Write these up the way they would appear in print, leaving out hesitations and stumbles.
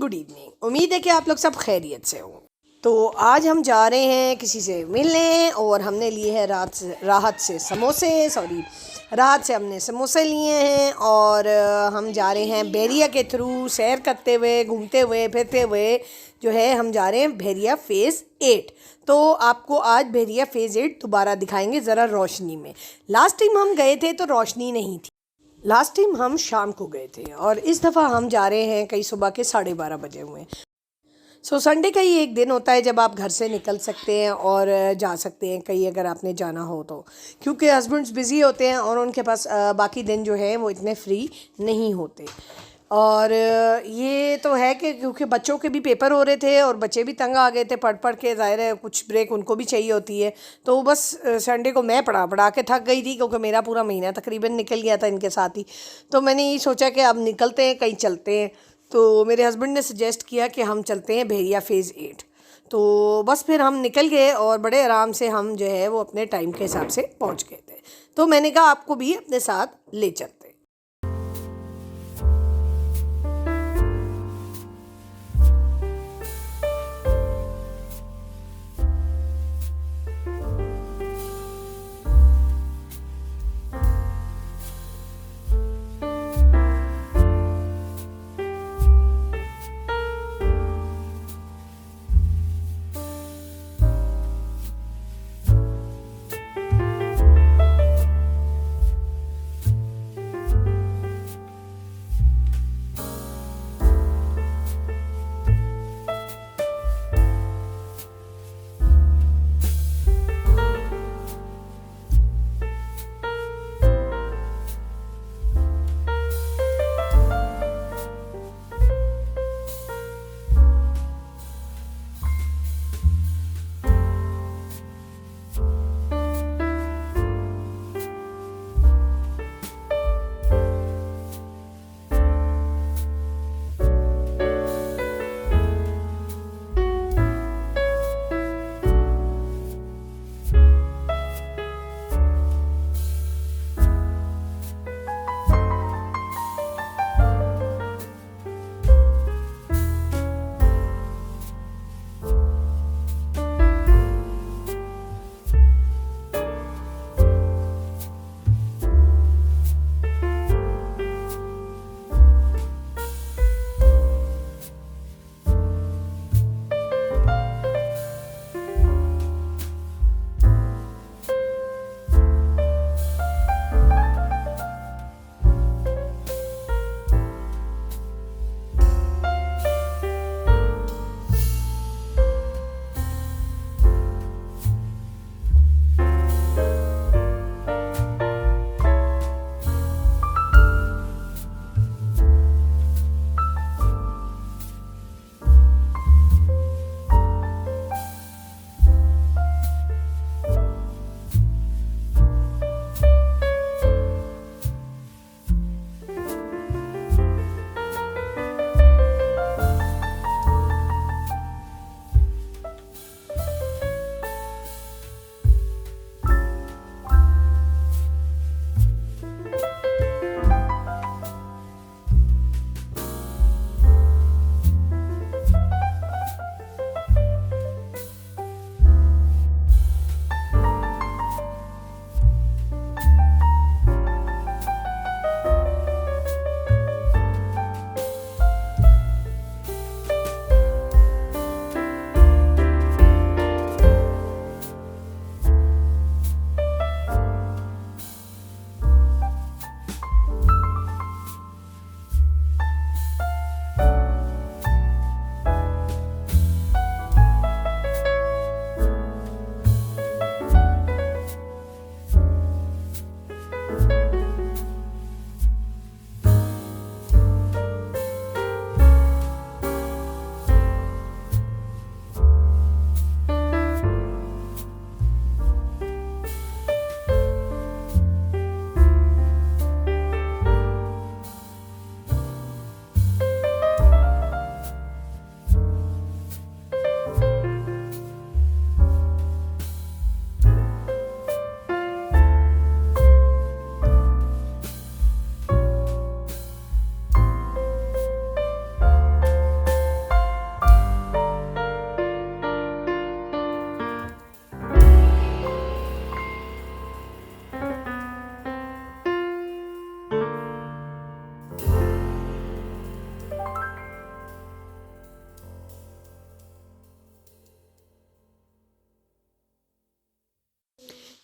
Good evening. उम्मीद है कि आप लोग सब खैरियत से हो। तो आज हम जा रहे हैं किसी से मिलने और हमने लिए हैं राहत से हमने समोसे लिए हैं और हम जा रहे हैं बैरिया के थ्रू सैर करते हुए, घूमते हुए, फिरते हुए जो है हम जा रहे हैं बैरिया फ़ेज़ 8। तो आपको आज बैरिया फ़ेज़ 8 दोबारा दिखाएंगे ज़रा रोशनी में। लास्ट टाइम हम गए थे तो रोशनी नहीं थी, लास्ट टाइम हम शाम को गए थे और इस दफ़ा हम जा रहे हैं कई सुबह के 12:30 बजे हुए। संडे का ही एक दिन होता है जब आप घर से निकल सकते हैं और जा सकते हैं कहीं अगर आपने जाना हो तो, क्योंकि हस्बैंड्स बिज़ी होते हैं और उनके पास बाकी दिन जो है वो इतने फ्री नहीं होते। और ये तो है कि क्योंकि बच्चों के भी पेपर हो रहे थे और बच्चे भी तंग आ गए थे पढ़ पढ़ के, ज़ाहिर है कुछ ब्रेक उनको भी चाहिए होती है। तो बस संडे को मैं पढ़ा के थक गई थी क्योंकि मेरा पूरा महीना तकरीबन निकल गया था इनके साथ ही। तो मैंने ये सोचा कि अब निकलते हैं, कहीं चलते हैं। तो मेरे हस्बैंड ने सजेस्ट किया कि हम चलते हैं बैरिया फ़ेज़ 8। तो बस फिर हम निकल गए और बड़े आराम से हम जो है वो अपने टाइम के हिसाब से पहुंच गए थे। तो मैंने कहा आपको भी अपने साथ ले चलते।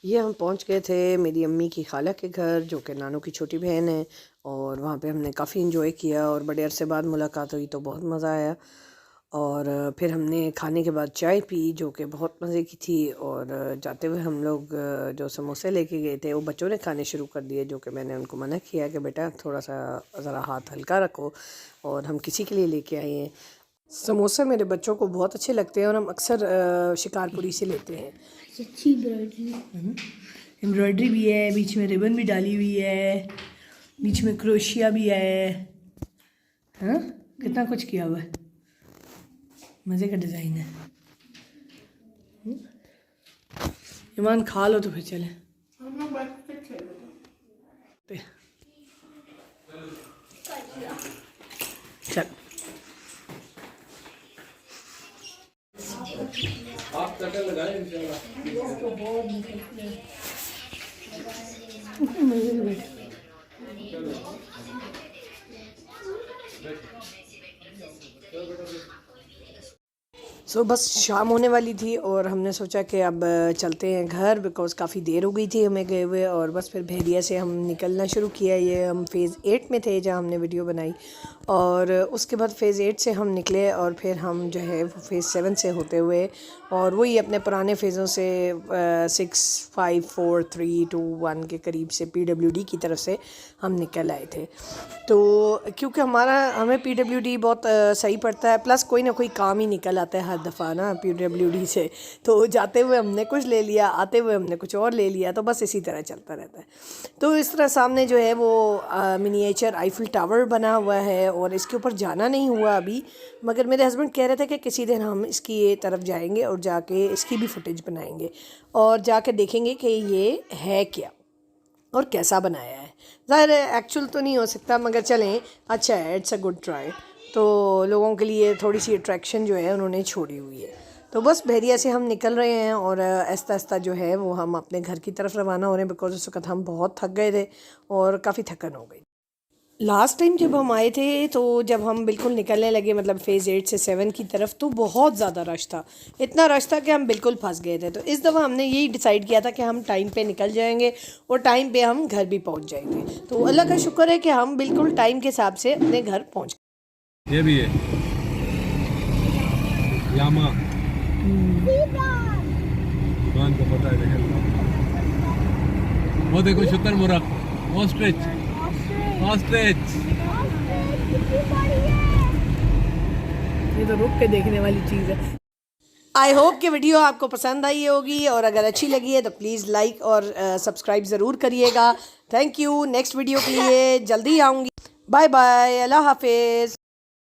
ये हम पहुंच गए थे मेरी अम्मी की खाला के घर, जो कि नानू की छोटी बहन है, और वहाँ पे हमने काफ़ी इन्जॉय किया और बड़े अरसे बाद मुलाकात हुई तो बहुत मज़ा आया। और फिर हमने खाने के बाद चाय पी, जो कि बहुत मज़े की थी। और जाते हुए हम लोग जो समोसे लेके गए थे वो बच्चों ने खाने शुरू कर दिए, जो कि मैंने उनको मना किया कि बेटा थोड़ा सा ज़रा हाथ हल्का रखो, और हम किसी के लिए लेके आए हैं। समोसे मेरे बच्चों को बहुत अच्छे लगते हैं और हम अक्सर शिकारपुरी से लेते हैं। अच्छी एम्ब्रॉयडरी भी है, बीच में रिबन भी डाली हुई है, बीच में क्रोशिया भी है। हाँ, कितना कुछ किया हुआ है, मज़े का डिज़ाइन है। ईमान खा लो तो फिर चले। चल आप कटर लगाए इंशाल्लाह। बस शाम होने वाली थी और हमने सोचा कि अब चलते हैं घर, बिकॉज़ काफ़ी देर हो गई थी हमें गए हुए। और बस फिर भेड़िया से हम निकलना शुरू किया। ये हम फ़ेज़ 8 में थे जहाँ हमने वीडियो बनाई, और उसके बाद फ़ेज़ 8 से हम निकले और फिर हम जो है वो फ़ेज़ 7 से होते हुए और वही अपने पुराने फ़ेज़ों से 6, 5, 4, 3, 2, 1 के करीब से PWD की तरफ से हम निकल आए थे। तो क्योंकि हमें PWD बहुत सही पड़ता है, प्लस कोई ना कोई काम ही निकल आता है हर दफ़ा ना PWD से। तो जाते हुए हमने कुछ ले लिया, आते हुए हमने कुछ और ले लिया, तो बस इसी तरह चलता रहता है। तो इस तरह सामने जो है वो मिनिएचर आईफिल टावर बना हुआ है, और इसके ऊपर जाना नहीं हुआ अभी, मगर मेरे हस्बैंड कह रहे थे कि किसी दिन हम इसकी ये तरफ जाएंगे और जाके इसकी भी फुटेज बनाएंगे और जाके देखेंगे कि ये है क्या और कैसा बनाया है। ज़ाहिर है एक्चुअल तो नहीं हो सकता, मगर चलें, अच्छा है, इट्स अ गुड ट्राई। तो लोगों के लिए थोड़ी सी अट्रैक्शन जो है उन्होंने छोड़ी हुई है। तो बस भेड़िया से हम निकल रहे हैं और आहिस्ता आहिस्ता जो है वो हम अपने घर की तरफ रवाना हो रहे हैं, बिकॉज उस वक्त हम बहुत थक गए थे और काफ़ी थकन हो गई। लास्ट टाइम जब हम आए थे तो जब हम बिल्कुल निकलने लगे, मतलब फ़ेज़ 8 से 7 की तरफ, तो बहुत ज़्यादा रश था, इतना रश था कि हम बिल्कुल फंस गए थे। तो इस दफ़ा हमने यही डिसाइड किया था कि हम टाइम पे निकल जाएंगे और टाइम पे हम घर भी पहुंच जाएंगे। तो अल्लाह का शुक्र है कि हम बिल्कुल टाइम के हिसाब से अपने घर पहुंच गए। ये भी है लामा, दुकान को पता है, देखें वो देखो शुतुरमुर्ग, ऑस्ट्रिच, ऑस्ट्रिच। ये तो रुक के देखने वाली चीज़ है। आई होप कि वीडियो आपको पसंद आई होगी, और अगर अच्छी लगी है तो प्लीज़ लाइक और सब्सक्राइब ज़रूर करिएगा। Thank you. नेक्स्ट वीडियो के लिए जल्दी आऊँगी। बाय बाय, अल्लाह हाफिज़।